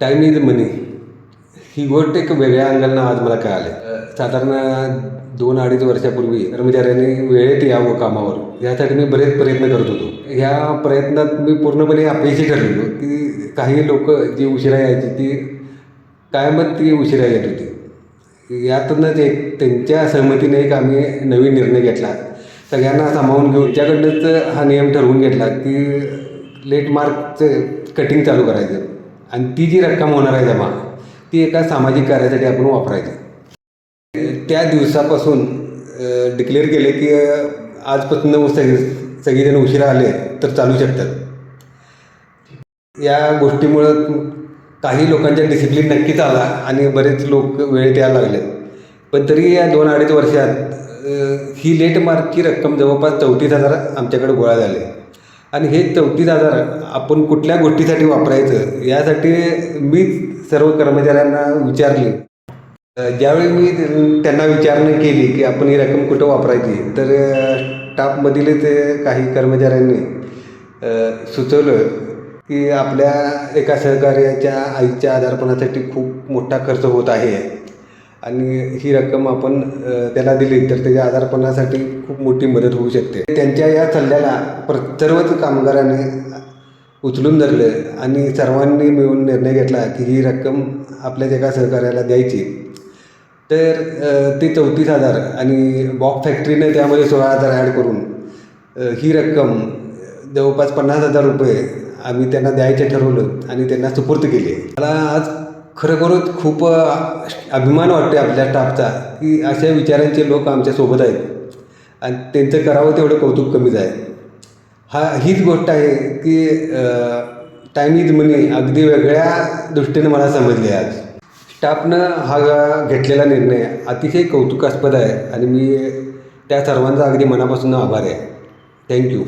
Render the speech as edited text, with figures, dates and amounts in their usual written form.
Time is मनी ही गोष्ट एक वेगळ्या अंगानं आज मला कळाले. साधारण 2-2.5 वर्षापूर्वी कर्मचाऱ्यांनी वेळेत यावं कामावर यासाठी मी बरेच प्रयत्न करत होतो. ह्या प्रयत्नात मी पूर्णपणे अपयशी ठरलेलो की काही लोक जी उशिरा यायची ती कायमच ती उशिरा येत होती. यातूनच एक त्यांच्या सहमतीने एक आम्ही नवीन निर्णय घेतला. सगळ्यांना सामावून घेऊन त्याच्याकडनंच हा नियम ठरवून घेतला की लेट मार्कचं कटिंग चालू करायचं आणि ती जी रक्कम होणार आहे जमा ती एका सामाजिक कार्यासाठी आपण वापरायची. त्या दिवसापासून डिक्लेअर केले की आजपासून सगळेजण उशिरा आले तर चालू शकतात. या गोष्टीमुळं काही लोकांच्या डिसिप्लिन नक्कीच आला आणि बरेच लोक वेळेत यायला लागले. पण तरी या 2-2.5 वर्षात ही लेट मार्कची रक्कम जवळपास 34,000 आमच्याकडे गोळा झाले. आणि हे 34,000 आपण कुठल्या गोष्टीसाठी वापरायचं यासाठी मी सर्व कर्मचाऱ्यांना विचारले. ज्यावेळी मी त्यांना विचारणा केली की आपण ही रक्कम कुठं वापरायची तर स्टाफमधील ते काही कर्मचाऱ्यांनी सुचवलं की आपल्या एका सहकार्याच्या आईच्या आजारपणासाठी खूप मोठा खर्च होत आहे आणि ही रक्कम आपण त्याला दिली तर त्याच्या आजारपणासाठी खूप मोठी मदत होऊ शकते. त्यांच्या या सल्ल्याला सर्वच कामगारांनी उचलून धरलं आणि सर्वांनी मिळून निर्णय घेतला की ही रक्कम आपल्याच एका सहकार्याला द्यायची. तर ती 34,000 आणि बॉक्स फॅक्टरीने त्यामध्ये 16,000 ॲड करून ही रक्कम जवळपास 50,000 रुपये आम्ही त्यांना द्यायचे ठरवलं आणि त्यांना सुपूर्द केले. मला आज खरोखरच खूप अभिमान वाटते आपल्या स्टाफचा की अशा विचारांचे लोक आमच्यासोबत आहेत आणि त्यांचं करावं तेवढं कौतुक कमीच आहे. हीच गोष्ट आहे की टाईम इज मनी अगदी वेगळ्या दृष्टीने मला समजले. आज स्टाफनं हा घेतलेला निर्णय अतिशय कौतुकास्पद आहे आणि मी त्या सर्वांचा अगदी मनापासून आभार आहे. थँक्यू.